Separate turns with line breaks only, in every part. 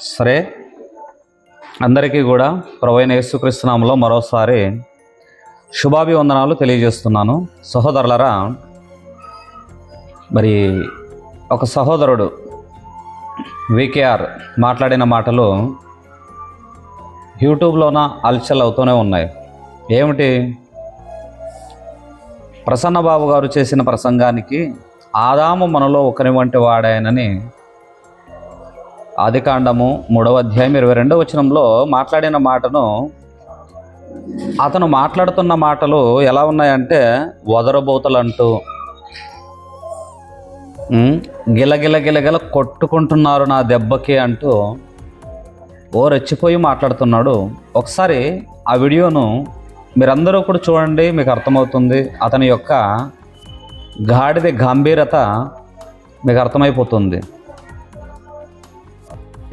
సరే, అందరికీ కూడా ప్రభువైన యేసుక్రీస్తు నామములో మరోసారి శుభాభివందనాలు తెలియజేస్తున్నాను. సహోదరులరా, మరి ఒక సహోదరుడు వికేఆర్ మాట్లాడిన మాటలు యూట్యూబ్లోన హల్చల్ అవుతూనే ఉన్నాయి. ఏమిటి? ప్రసన్నబాబు గారు చేసిన ప్రసంగానికి ఆదాము మనలో ఒకరి వంటి వాడాయనని ఆదికాండము 3వ అధ్యాయం 22వ వచనంలో మాట్లాడిన మాటను అతను మాట్లాడుతున్న మాటలు ఎలా ఉన్నాయంటే, వదరబోతలంటూ గిలగిల గిలగిల కొట్టుకుంటున్నారు నా దెబ్బకి అంటూ రెచ్చిపోయి మాట్లాడుతున్నాడు. ఒకసారి ఆ వీడియోను మీరందరూ కూడా చూడండి, మీకు అర్థమవుతుంది. అతని యొక్క గాడిద గంభీరత మీకు అర్థమైపోతుంది.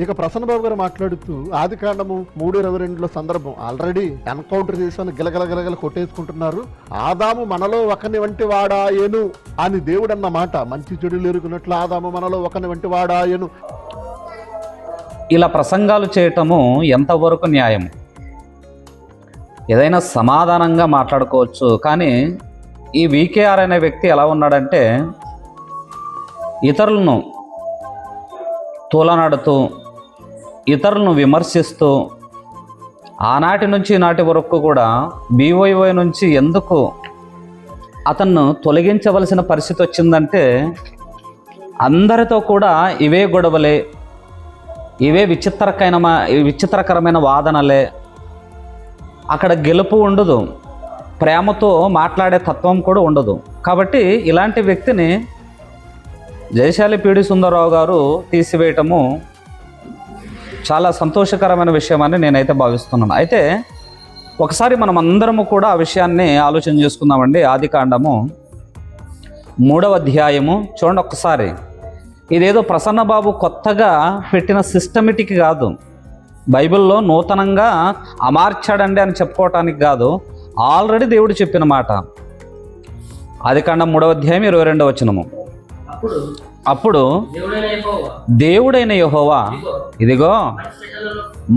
ఇక ప్రసన్నబాబు గారు మాట్లాడుతూ ఆదికాండము 3:22లో సందర్భం ఆల్రెడీ ఎన్కౌంటర్ చేశాను, గిలగల కొట్టేసుకుంటున్నారు. ఆదాము మనలో ఒకని వంటి వాడాయను అని దేవుడు అన్న మాట, మంచి చెడులు ఎరుగునట్లు ఆదాము మనలో ఒకని వంటి వాడాయను.
ఇలా ప్రసంగాలు చేయటము ఎంతవరకు న్యాయం? ఏదైనా సమాధానంగా మాట్లాడుకోవచ్చు, కానీ ఈ వికేఆర్ అనే వ్యక్తి ఎలా ఉన్నాడంటే, ఇతరులను తూలనాడుతూ, ఇతరులను విమర్శిస్తూ, ఆనాటి నుంచి నాటి వరకు కూడా బీవైవై నుంచి ఎందుకు అతన్ని తొలగించవలసిన పరిస్థితి వచ్చిందంటే, అందరితో కూడా ఇవే గొడవలే, ఇవే విచిత్రకరమైన వాదనలే. అక్కడ గెలుపు ఉండదు, ప్రేమతో మాట్లాడే తత్వం కూడా ఉండదు. కాబట్టి ఇలాంటి వ్యక్తిని జయశాలి పిడి సుందరరావు గారు తీసివేయటము చాలా సంతోషకరమైన విషయం అని నేనైతే భావిస్తున్నాను. అయితే ఒకసారి మనం అందరము కూడా ఆ విషయాన్ని ఆలోచన చేసుకుందామండి. ఆదికాండము 3వ అధ్యాయము చూడండి ఒక్కసారి. ఇదేదో ప్రసన్నబాబు కొత్తగా పెట్టిన సిస్టమేటిక్ కాదు, బైబిల్లో నూతనంగా అమార్చాడండి అని చెప్పుకోవటానికి కాదు, ఆల్రెడీ దేవుడు చెప్పిన మాట. ఆదికాండం 3వ అధ్యాయం 22వ వచనము. అప్పుడు దేవుడైన యెహోవా ఇదిగో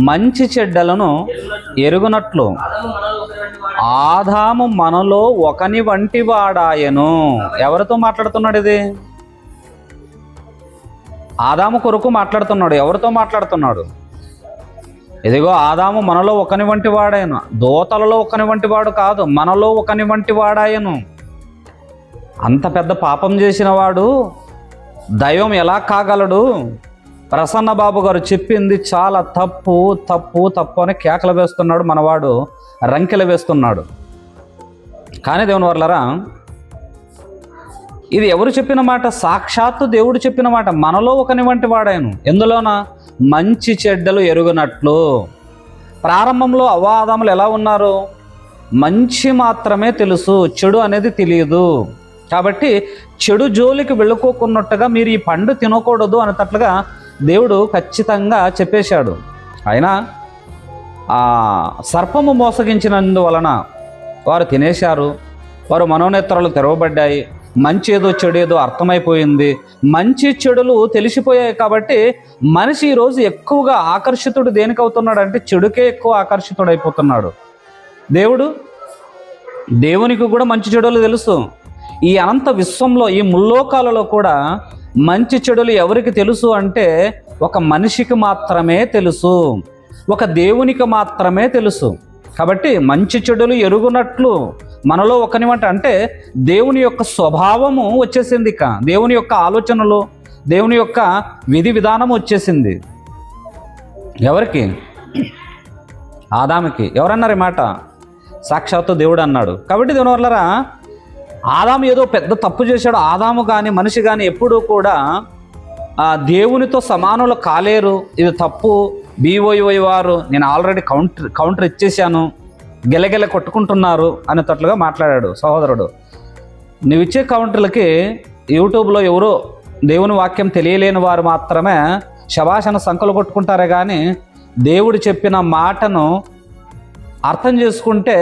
మంచి చెడ్డలను ఎరుగునట్లు ఆదాము మనలో ఒకని వంటి వాడాయను. ఎవరితో మాట్లాడుతున్నాడు? ఇది ఆదాము కొరకు మాట్లాడుతున్నాడు. ఎవరితో మాట్లాడుతున్నాడు? ఇదిగో ఆదాము మనలో ఒకని వంటి వాడాయను. దోతలలో ఒకని వంటి వాడు కాదు, మనలో ఒకని వంటి వాడాయను. అంత పెద్ద పాపం చేసిన వాడు దైవం ఎలా కాగలడు? ప్రసన్నబాబు గారు చెప్పింది చాలా తప్పు తప్పు తప్పు అని కేకలు వేస్తున్నాడు మనవాడు, రంకెలు వేస్తున్నాడు. కానీ దేవుని వర్లరా, ఇది ఎవరు చెప్పిన మాట? సాక్షాత్తు దేవుడు చెప్పిన మాట. మనలో ఒకని వంటి వాడాయను. ఎందులోన? మంచి చెడ్డలు ఎరుగునట్లు. ప్రారంభంలో అవ్వాదాములు ఎలా ఉన్నారు? మంచి మాత్రమే తెలుసు, చెడు అనేది తెలియదు. కాబట్టి చెడు జోలికి వెళ్ళుకోకున్నట్టుగా మీరు ఈ పండు తినకూడదు అనేటట్లుగా దేవుడు ఖచ్చితంగా చెప్పేశాడు. అయినా ఆ సర్పము మోసగించినందువలన వారు తినేశారు. వారు మనోనేత్రాలు తెరవబడ్డాయి. మంచి ఏదో చెడు ఏదో అర్థమైపోయింది. మంచి చెడులు తెలిసిపోయాయి. కాబట్టి మనిషి ఈరోజు ఎక్కువగా ఆకర్షితుడు దేనికి అవుతున్నాడు అంటే, చెడుకే ఎక్కువ ఆకర్షితుడు అయిపోతున్నాడు. దేవునికి కూడా మంచి చెడులు తెలుసు. ఈ అనంత విశ్వంలో, ఈ ముల్లోకాలలో కూడా మంచి చెడులు ఎవరికి తెలుసు అంటే, ఒక మనిషికి మాత్రమే తెలుసు, ఒక దేవునికి మాత్రమే తెలుసు. కాబట్టి మంచి చెడులు ఎరుగునట్లు మనలో ఒకని వంట అంటే దేవుని యొక్క స్వభావము వచ్చేసింది. ఇక దేవుని యొక్క ఆలోచనలు, దేవుని యొక్క విధి విధానం వచ్చేసింది. ఎవరికి? ఆదాముకి. ఎవరన్నారు ఈ మాట? సాక్షాత్తు దేవుడు అన్నాడు. కాబట్టి దేవుని వల్లరా, ఆదాము ఏదో పెద్ద తప్పు చేశాడు. ఆదాము కానీ మనిషి కానీ ఎప్పుడూ కూడా దేవునితో సమానులు కాలేరు. ఇది తప్పు. బీవైవై వారు నేను ఆల్రెడీ కౌంటర్ ఇచ్చేసాను, గెలగెల కొట్టుకుంటున్నారు అనేటట్లుగా మాట్లాడాడు సహోదరుడు. నువ్వు ఇచ్చే కౌంటర్లకి యూట్యూబ్లో ఎవరో దేవుని వాక్యం తెలియలేని వారు మాత్రమే శభాషణ సంకలు కొట్టుకుంటారే కానీ, దేవుడు చెప్పిన మాటను అర్థం చేసుకుంటే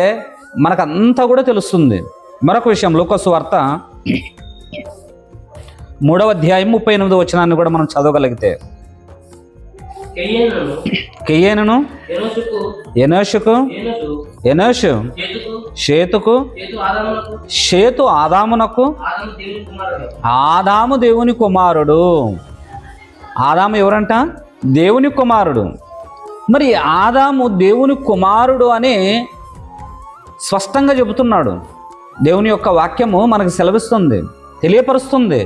మనకంతా కూడా తెలుస్తుంది. మరొక విషయం, లూకా సువార్త 3వ అధ్యాయం 38వ వచనాన్ని కూడా మనం చదవగలిగితే, కెయ్యేనును ఎనోషుకు ఎనోషు షేతుకు షేతు ఆదామునకు ఆదాము దేవుని కుమారుడు. ఆదాము ఎవరంట? దేవుని కుమారుడు. మరి ఆదాము దేవుని కుమారుడు అని స్పష్టంగా చెబుతున్నాడు. దేవుని యొక్క వాక్యము మనకు సెలవిస్తుంది, తెలియపరుస్తుంది.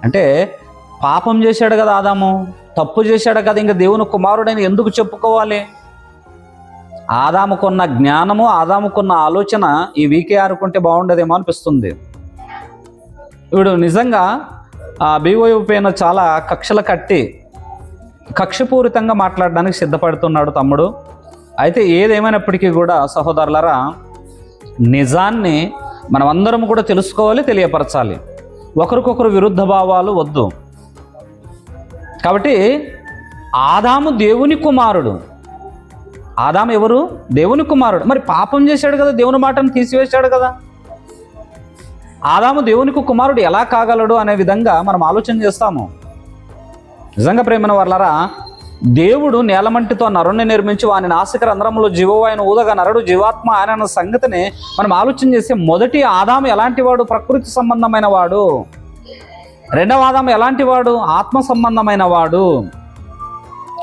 అంటే పాపం చేశాడు కదా ఆదాము, తప్పు చేశాడు కదా, ఇంకా దేవుని కుమారుడని ఎందుకు చెప్పుకోవాలి? ఆదాముకున్న జ్ఞానము, ఆదాముకున్న ఆలోచన ఈ వీకే కొంటే బాగుండదేమో అనిపిస్తుంది. వీడు నిజంగా బీఓయూ పైన చాలా కక్షలు కట్టి కక్షపూరితంగా మాట్లాడడానికి సిద్ధపడుతున్నాడు తమ్ముడు. అయితే ఏదేమైనప్పటికీ కూడా సహోదరులరా, నిజాన్ని మనమందరం కూడా తెలుసుకోవాలి, తెలియపరచాలి. ఒకరికొకరు విరుద్ధ భావాలు వద్దు. కాబట్టి ఆదాము దేవుని కుమారుడు. ఆదాము ఎవరు? దేవుని కుమారుడు. మరి పాపం చేశాడు కదా, దేవుని మాటను తీసివేశాడు కదా. ఆదాము దేవునికి కుమారుడు ఎలా కాగలడు అనే విధంగా మనం ఆలోచన చేస్తాము. నిజంగా ప్రేమైన వాళ్ళరా, దేవుడు నేలమంటితో నరుణ్ణి నిర్మించి వాని నాసిక రంధ్రములో జీవవాయును ఊదగా నరుడు జీవాత్మ ఆయన అన్న సంగతిని మనం ఆలోచన చేస్తే, మొదటి ఆదాము ఎలాంటి వాడు? ప్రకృతి సంబంధమైన వాడు. రెండవ ఆదాము ఎలాంటి వాడు? ఆత్మ సంబంధమైన వాడు.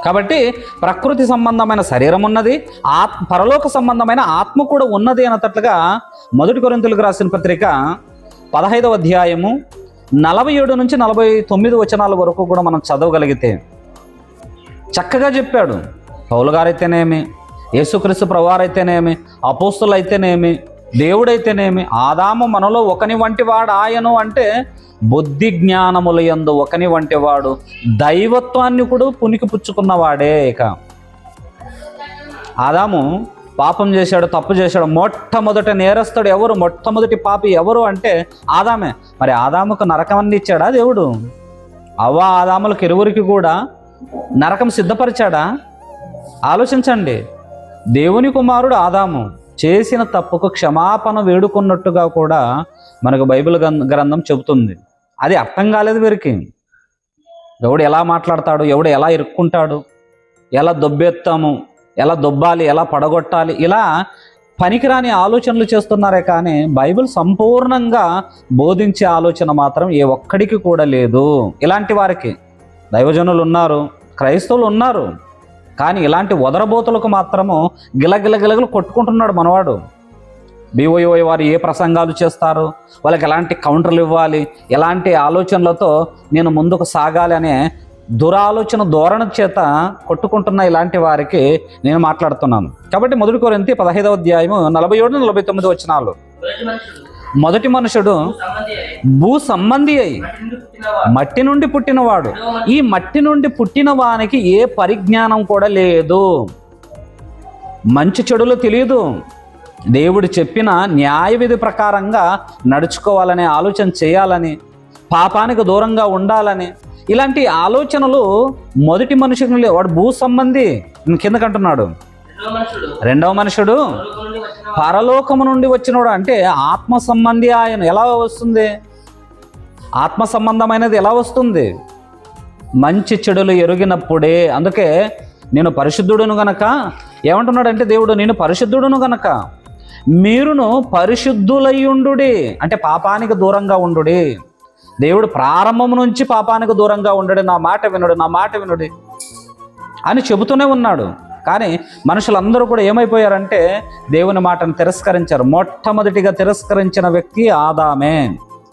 కాబట్టి ప్రకృతి సంబంధమైన శరీరం ఉన్నది, పరలోక సంబంధమైన ఆత్మ కూడా ఉన్నది అన్నట్లుగా 1 కొరింథీయులకు రాసిన పత్రిక 15వ అధ్యాయము 47 నుంచి 49 వచనాల వరకు కూడా మనం చదవగలిగితే చక్కగా చెప్పాడు. పౌలు గారైతేనేమి, యేసుక్రీస్తు ప్రభువారైతేనేమి, అపోస్తులు అయితేనేమి, దేవుడైతేనేమి, ఆదాము మనలో ఒకని వంటి వాడు ఆయను అంటే బుద్ధి జ్ఞానముల యందు ఒకని వంటి వాడు, దైవత్వాన్ని కూడా పునికి పుచ్చుకున్నవాడే. ఇక ఆదాము పాపం చేశాడు, తప్పు చేశాడు. మొట్టమొదటి నేరస్తుడు ఎవరు? మొట్టమొదటి పాపి ఎవరు అంటే ఆదామే. మరి ఆదాముకు నరకాన్ని ఇచ్చాడా దేవుడు? అవ్వ ఆదాములకు ఇరువురికి కూడా నరకం సిద్ధపరిచాడా? ఆలోచించండి. దేవుని కుమారుడు ఆదాము చేసిన తప్పుకు క్షమాపణ వేడుకున్నట్టుగా కూడా మనకు బైబిల్ గ్రంథం చెబుతుంది. అది అర్థం కాలేదు వీరికి. ఎవడు ఎలా మాట్లాడతాడు, ఎవడు ఎలా ఇరుక్కుంటాడు, ఎలా దొబ్బెత్తాము, ఎలా దొబ్బాలి, ఎలా పడగొట్టాలి, ఇలా పనికిరాని ఆలోచనలు చేస్తున్నారే కానీ బైబిల్ సంపూర్ణంగా బోధించే ఆలోచన మాత్రం ఏ ఒక్కడికి కూడా లేదు. ఇలాంటి వారికి దైవజనులు ఉన్నారు, క్రైస్తవులు ఉన్నారు, కానీ ఇలాంటి వదరబోతులకు మాత్రము గిలగిలగిలగలు కొట్టుకుంటున్నాడు మనవాడు. బీఓఓ వారు ఏ ప్రసంగాలు చేస్తారు, వాళ్ళకి ఎలాంటి కౌంటర్లు ఇవ్వాలి, ఎలాంటి ఆలోచనలతో నేను ముందుకు సాగాలి అనే దురాలోచన ధోరణి చేత కొట్టుకుంటున్న ఇలాంటి వారికి నేను మాట్లాడుతున్నాను. కాబట్టి 1 కొరింథీ 15వ అధ్యాయము 47-49 వచనాలు. మొదటి మనుషుడు భూ సంబంధి అయి మట్టి నుండి పుట్టినవాడు. ఈ మట్టి నుండి పుట్టిన వానికి ఏ పరిజ్ఞానం కూడా లేదు, మంచి చెడులు తెలియదు, దేవుడు చెప్పిన న్యాయ విధి ప్రకారంగా నడుచుకోవాలనే ఆలోచన చేయాలని, పాపానికి దూరంగా ఉండాలని, ఇలాంటి ఆలోచనలు మొదటి మనుషులు. వాడు భూ సంబంధి. కిందకంటున్నాడు, రెండవ మనుషుడు పరలోకము నుండి వచ్చినవాడు. అంటే ఆత్మ సంబంధి. ఆయన ఎలా వస్తుంది? ఆత్మ సంబంధమైనది ఎలా వస్తుంది? మంచి చెడులు ఎరిగినప్పుడే. అందుకే నేను పరిశుద్ధుడును గనక ఏమంటున్నాడంటే దేవుడు, నేను పరిశుద్ధుడును గనక మీరును పరిశుద్ధులయ్యుండుడి. అంటే పాపానికి దూరంగా ఉండుడి. దేవుడు ప్రారంభం నుంచి పాపానికి దూరంగా ఉండడు, నా మాట వినుడు, నా మాట వినుడి అని చెబుతూనే ఉన్నాడు. కానీ మనుషులందరూ కూడా ఏమైపోయారంటే దేవుని మాటను తిరస్కరించారు. మొట్టమొదటిగా తిరస్కరించిన వ్యక్తి ఆదామే.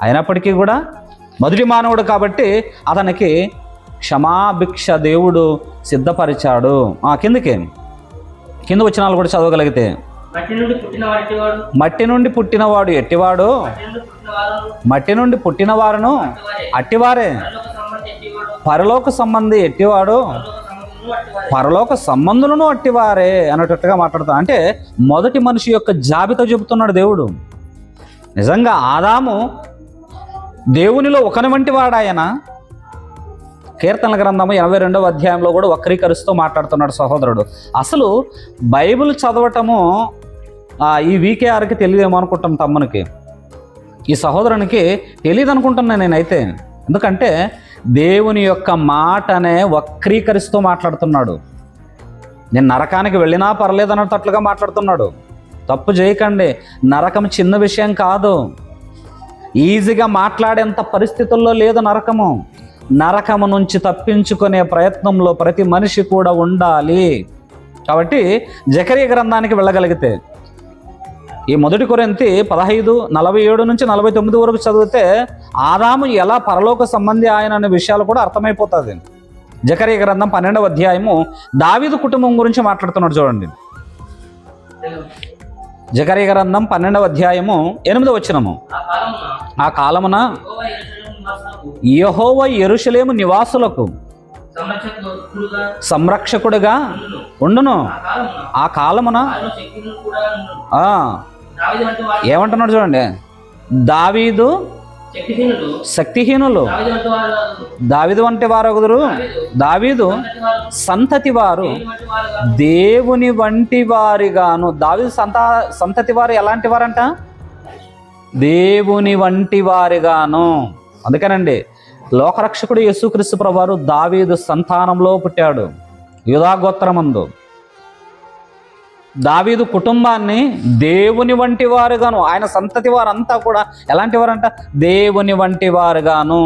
అయినప్పటికీ కూడా మొదటి మానవుడు కాబట్టి అతనికి క్షమాభిక్ష దేవుడు సిద్ధపరిచాడు. కింద వచనాలు కూడా చదవగలిగితే, మట్టి నుండి పుట్టినవాడు ఎట్టివాడు, మట్టి నుండి పుట్టిన వారును అట్టివారే, పరలోక సంబంధి ఎట్టివాడు, పరలోక సంబంధులను అట్టివారే అన్నట్టుగా మాట్లాడుతా. అంటే మొదటి మనిషి యొక్క జాబితా చెబుతున్నాడు దేవుడు. నిజంగా ఆదాము దేవునిలో ఒకని వంటి వాడాయన. కీర్తనల గ్రంథము 82వ అధ్యాయంలో కూడా వక్రీకరిస్తూ మాట్లాడుతున్నాడు సహోదరుడు. అసలు బైబిల్ చదవటము ఈ వీకేఆర్కి తెలియదేమో అనుకుంటాం తమ్మునికి, ఈ సహోదరునికి తెలియదు అనుకుంటున్నాను నేనైతే. ఎందుకంటే దేవుని యొక్క మాటనే వక్రీకరిస్తూ మాట్లాడుతున్నాడు. నేను నరకానికి వెళ్ళినా పర్లేదు అన్నట్లుగా మాట్లాడుతున్నాడు. తప్పు చేయకండి, నరకం చిన్న విషయం కాదు. ఈజీగా మాట్లాడేంత పరిస్థితుల్లో లేదు నరకము. నరకము నుంచి తప్పించుకునే ప్రయత్నంలో ప్రతి మనిషి కూడా ఉండాలి. కాబట్టి జకరియా గ్రంథానికి వెళ్ళగలిగితే ఈ 1 కొరింథీ 15:47 నుంచి 49 వరకు చదివితే ఆదాము ఎలా పరలోక సంబంధి ఆయన అనే విషయాలు కూడా అర్థమైపోతుంది. జకరియా గ్రంథం 12వ అధ్యాయము దావీదు కుటుంబం గురించి మాట్లాడుతున్నాడు చూడండి. జకరియా గ్రంథం 12వ అధ్యాయము 8వ వచనము. ఆ కాలమున యెహోవా యెరూషలేము నివాసులకు సంరక్షకుడుగా ఉండును. ఆ కాలమున ఏమంటున్నాడు చూడండి, దావీదు శక్తిహీనులు దావీదు వంటి వారు, దావీదు సంతతి వారు దేవుని వంటి వారిగాను. దావీదు సంతతి వారు ఎలాంటి వారంట? దేవుని వంటి వారిగాను. అందుకేనండి లోకరక్షకుడు యేసుక్రీస్తు ప్రభువారు దావీదు సంతానంలో పుట్టాడు. యూదా గోత్రమందు దావీదు కుటుంబాన్ని దేవుని వంటి వారుగాను, ఆయన సంతతి వారంతా కూడా ఎలాంటి వారంట? దేవుని వంటి వారుగాను.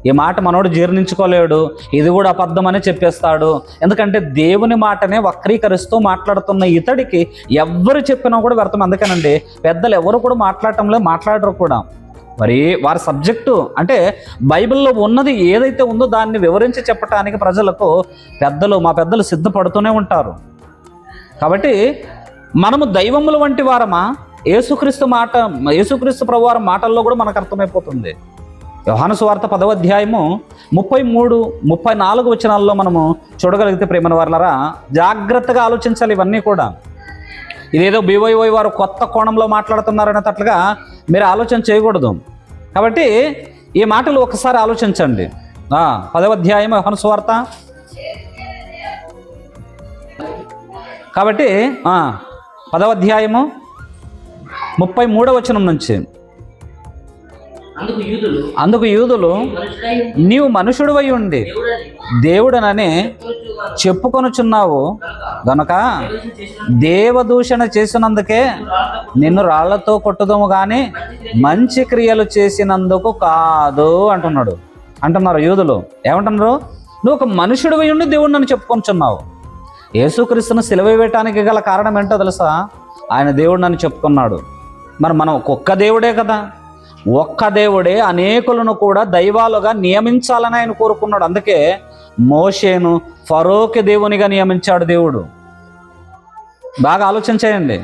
ఈ మాట మనోడు జీర్ణించుకోలేడు, ఇది కూడా అబద్ధమని చెప్పేస్తాడు. ఎందుకంటే దేవుని మాటనే వక్రీకరిస్తూ మాట్లాడుతున్న ఇతడికి ఎవ్వరు చెప్పినా కూడా వ్యర్థం. అందుకేనండి పెద్దలు ఎవరు కూడా మాట్లాడరు కూడా. మరి వారి సబ్జెక్టు అంటే బైబిల్లో ఉన్నది ఏదైతే ఉందో దాన్ని వివరించి చెప్పటానికి ప్రజలకు మా పెద్దలు సిద్ధపడుతూనే ఉంటారు. కాబట్టి మనము దైవముల వంటి వారమా? యేసుక్రీస్తు ప్రభువారి మాటల్లో కూడా మనకు అర్థమైపోతుంది. యోహాను సువార్త 10వ అధ్యాయము 33-34 వచనాల్లో మనము చూడగలిగితే ప్రేమన వారలారా, జాగ్రత్తగా ఆలోచించాలి ఇవన్నీ కూడా. ఇదేదో BYY వారు కొత్త కోణంలో మాట్లాడుతున్నారనేటట్లుగా మీరు ఆలోచన చేయకూడదు. కాబట్టి ఈ మాటలు ఒకసారి ఆలోచించండి. 10వ అధ్యాయం యోహాను సువార్త. కాబట్టి 10వ అధ్యాయము 33వ వచనం నుంచి, అందుకు యూదులు నీవు మనుషుడివై ఉండి దేవుడనని చెప్పుకొనుచున్నావు గనుక దేవదూషణ చేసినందుకే నిన్ను రాళ్లతో కొట్టుదము కానీ మంచి క్రియలు చేసినందుకు కాదు అంటున్నారు యూదులు. ఏమంటున్నారు? నువ్వు ఒక మనుషుడివై ఉండి దేవుడిని చెప్పుకొనుచున్నావు. యేసుక్రీస్తును సిలువ వేయటానికి గల కారణం ఏంటో తెలుసా? ఆయన దేవుడిని చెప్పుకున్నాడు. మరి మనం ఒక్క దేవుడే కదా, ఒక్క దేవుడే అనేకులను కూడా దైవాలుగా నియమించాలని ఆయన కోరుకున్నాడు. అందుకే మోషేను ఫరోకి దేవునిగా నియమించాడు దేవుడు. బాగా ఆలోచన చేయండి.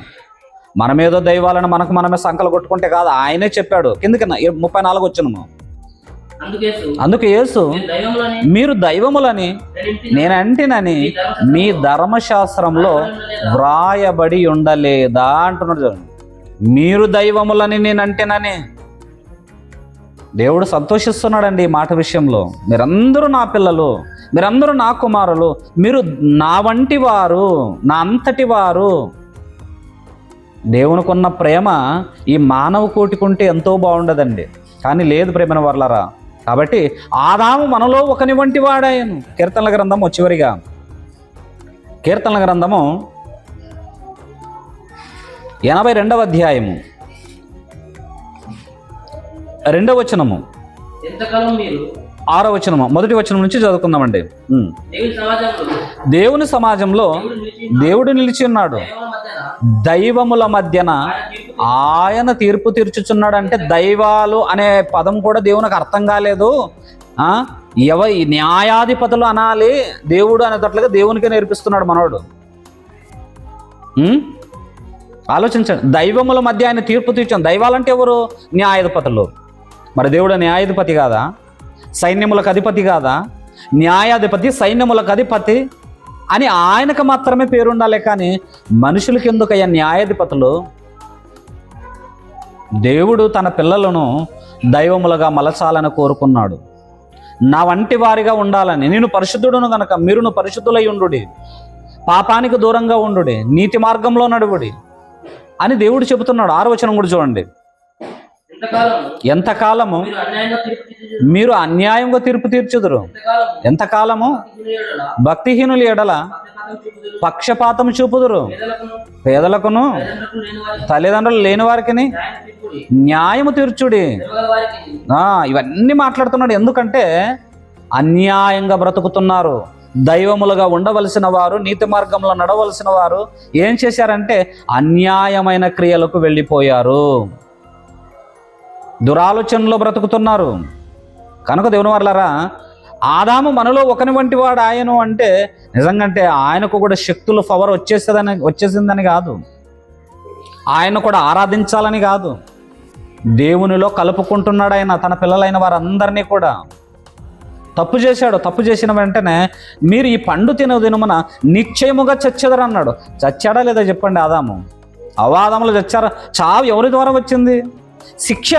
మనమేదో దైవాలను మనమే సంకలు కొట్టుకుంటే కాదు, ఆయనే చెప్పాడు. కిందకి 34 వచనము. అందుకు యేసు మీరు దైవములని నేనంటినని మీ ధర్మశాస్త్రంలో వ్రాయబడి ఉండలేదా అంటున్నాడు. మీరు దైవములని నేనంటినని. దేవుడు సంతోషిస్తున్నాడండి ఈ మాట విషయంలో. మీరందరూ నా పిల్లలు, మీరందరూ నా కుమారులు, మీరు నా వంటి వారు, నా అంతటి వారు. దేవునికున్న ప్రేమ ఈ మానవ కోటికుంటే ఎంతో బాగుండదండి, కానీ లేదు ప్రేమన వర్లరా. కాబట్టి ఆదాము మనలో ఒకని వంటి వాడాయను. కీర్తనల గ్రంథము చివరిగా, కీర్తనల గ్రంథము 82వ అధ్యాయము 2వ వచనము 6వ వచనము 1వ వచనం నుంచి చదువుకుందామండి. దేవుని సమాజంలో దేవుడు నిలిచి ఉన్నాడు, దైవముల మధ్యన ఆయన తీర్పు తీర్చుచున్నాడు. అంటే దైవాలు అనే పదం కూడా దేవునికి అర్థం కాలేదు. న్యాయాధిపతులు అనాలి దేవుడు అనేటట్లుగా దేవునికే నేర్పిస్తున్నాడు మనోడు. ఆలోచించండి. దైవముల మధ్య ఆయన తీర్పు తీర్చాను. దైవాలంటే ఎవరు? న్యాయాధిపతులు. మరి దేవుడు న్యాయాధిపతి కాదా? సైన్యములకు అధిపతి కాదా? న్యాయాధిపతి, సైన్యములకు అధిపతి అని ఆయనకు మాత్రమే పేరుండాలి, కానీ మనుషులకి ఎందుకయ్యా న్యాయాధిపతులు? దేవుడు తన పిల్లలను దైవములుగా మలచాలని కోరుకున్నాడు. నా వంటి వారిగా ఉండాలని. నేను పరిశుద్ధుడును గనక మీరును పరిశుద్ధులై ఉండుడి, పాపానికి దూరంగా ఉండుడి, నీతి మార్గంలో నడువుడి అని దేవుడు చెబుతున్నాడు. 6వ వచనం కూడా చూడండి. ఎంతకాలము మీరు అన్యాయంగా తీర్పు తీర్చుదురు? ఎంతకాలము భక్తిహీనుల ఎడల పక్షపాతం చూపుదురు? పేదలకును తల్లిదండ్రులు లేని వారికి న్యాయము తీర్చుడి. ఇవన్నీ మాట్లాడుతున్నాడు. ఎందుకంటే అన్యాయంగా బ్రతుకుతున్నారు. దైవములుగా ఉండవలసిన వారు, నీతి మార్గంలో నడవలసిన వారు ఏం చేశారంటే అన్యాయమైన క్రియలకు వెళ్ళిపోయారు. దురాలోచనలో బ్రతుకుతున్నారు. కనుక దేవుని వర్లారా, ఆదాము మనలో ఒకని వంటి వాడు ఆయను అంటే నిజంగంటే ఆయనకు కూడా శక్తులు పవర్ వచ్చేసిందని కాదు, ఆయన కూడా ఆరాధించాలని కాదు, దేవునిలో కలుపుకుంటున్నాడు ఆయన తన పిల్లలైన వారందరినీ కూడా. తప్పు చేశాడు. తప్పు చేసిన వెంటనే మీరు ఈ పండు తినమున నిశ్చయముగా చచ్చెదరు అన్నాడు. చచ్చాడా లేదా చెప్పండి? ఆదాము అవాదములు చచ్చారా? చావు ఎవరి ద్వారా వచ్చింది? శిక్ష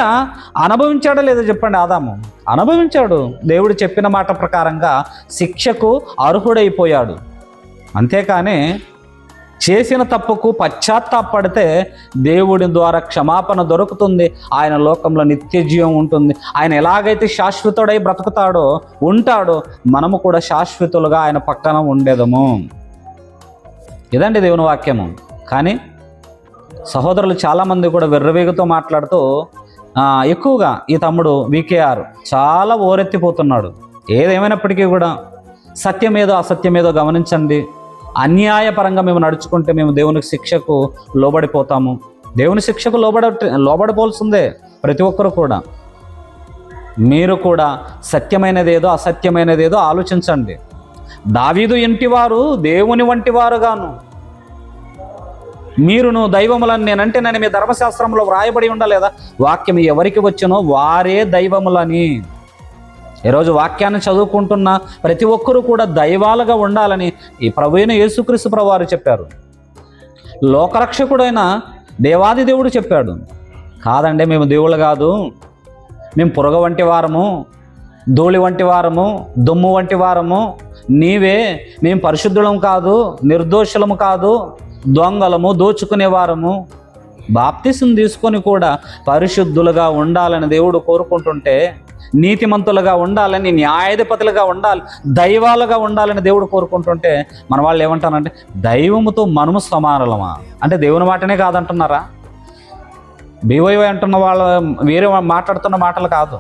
అనుభవించాడా లేదా చెప్పండి? ఆదాము అనుభవించాడు. దేవుడు చెప్పిన మాట ప్రకారంగా శిక్షకు అర్హుడైపోయాడు. అంతేకాని చేసిన తప్పుకు పశ్చాత్తాపడితే దేవుడి ద్వారా క్షమాపణ దొరుకుతుంది. ఆయన లోకంలో నిత్య జీవం ఉంటుంది. ఆయన ఎలాగైతే శాశ్వతుడై బ్రతుకుతాడో ఉంటాడో మనము కూడా శాశ్వతులుగా ఆయన పక్కన ఉండేదము. ఇదండి దేవుని వాక్యము. కానీ సహోదరులు చాలామంది కూడా వెర్రవేగుతో మాట్లాడుతూ ఎక్కువగా ఈ తమ్ముడు VKR చాలా ఓరెత్తిపోతున్నాడు. ఏదేమైనప్పటికీ కూడా సత్యమేదో అసత్యమేదో గమనించండి. అన్యాయపరంగా మేము నడుచుకుంటే మేము దేవునికి శిక్షకు లోబడిపోతాము. దేవుని శిక్షకు లోబడిపోవాల్సిందే ప్రతి ఒక్కరు కూడా. మీరు కూడా సత్యమైనదేదో అసత్యమైనదేదో ఆలోచించండి. దావీదు ఇంటివారు దేవుని వంటి వారుగాను మీరును దైవములని నేనంటే నేను మీ ధర్మశాస్త్రంలో వ్రాయబడి ఉండలేదా? వాక్యం ఎవరికి వచ్చునో వారే దైవములని. ఈరోజు వాక్యాన్ని చదువుకుంటున్న ప్రతి ఒక్కరూ కూడా దైవాలుగా ఉండాలని ఈ ప్రభువైన యేసుక్రీస్తు ప్రభువారు చెప్పారు. లోకరక్షకుడైన దేవాది దేవుడు చెప్పాడు. కాదండి మేము దేవుళ్ళు కాదు, మేము పురగ వంటి వారము, ధూళి వంటి వారము, దుమ్ము వంటి వారము, నీవే, మేము పరిశుద్ధులం కాదు, నిర్దోషులము కాదు, దొంగలము, దోచుకునేవారము. బాప్తిసం తీసుకొని కూడా పరిశుద్ధులుగా ఉండాలని దేవుడు కోరుకుంటుంటే, నీతిమంతులుగా ఉండాలని, న్యాయాధిపతులుగా ఉండాలి, దైవాలుగా ఉండాలని దేవుడు కోరుకుంటుంటే మన వాళ్ళు ఏమంటారంటే దైవముతో మనము సమానలమా అంటే దేవుని మాటనే కాదంటున్నారా? BYY అంటున్న వాళ్ళు వేరే మాట్లాడుతున్న మాటలు కాదు.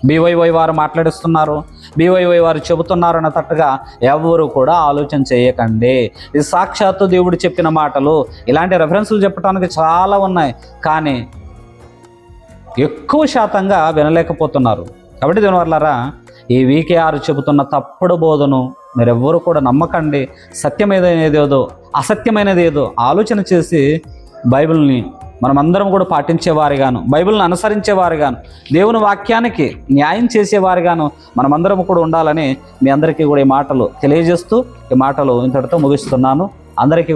BYY వారు మాట్లాడిస్తున్నారు, BYY వారు చెబుతున్నారు అన్న తట్టుగా ఎవరు కూడా ఆలోచన చేయకండి. ఇది సాక్షాత్తు దేవుడు చెప్పిన మాటలు. ఇలాంటి రెఫరెన్సులు చెప్పడానికి చాలా ఉన్నాయి, కానీ ఎక్కువ శాతంగా వినలేకపోతున్నారు. కాబట్టి దీని వల్ల ఈ VKR చెబుతున్న తప్పుడు బోధను మీరెవ్వరూ కూడా నమ్మకండి. సత్యమైనదేదో అసత్యమైనదేదో ఆలోచన చేసి బైబిల్ని మనమందరం కూడా పాటించేవారిగాను, బైబిల్ని అనుసరించేవారిగాను, దేవుని వాక్యానికి న్యాయం చేసేవారిగాను మనమందరం కూడా ఉండాలని మీ అందరికీ కూడా ఈ మాటలు తెలియజేస్తూ ఈ మాటలు ఇంతటితో ముగిస్తున్నాను. అందరికీ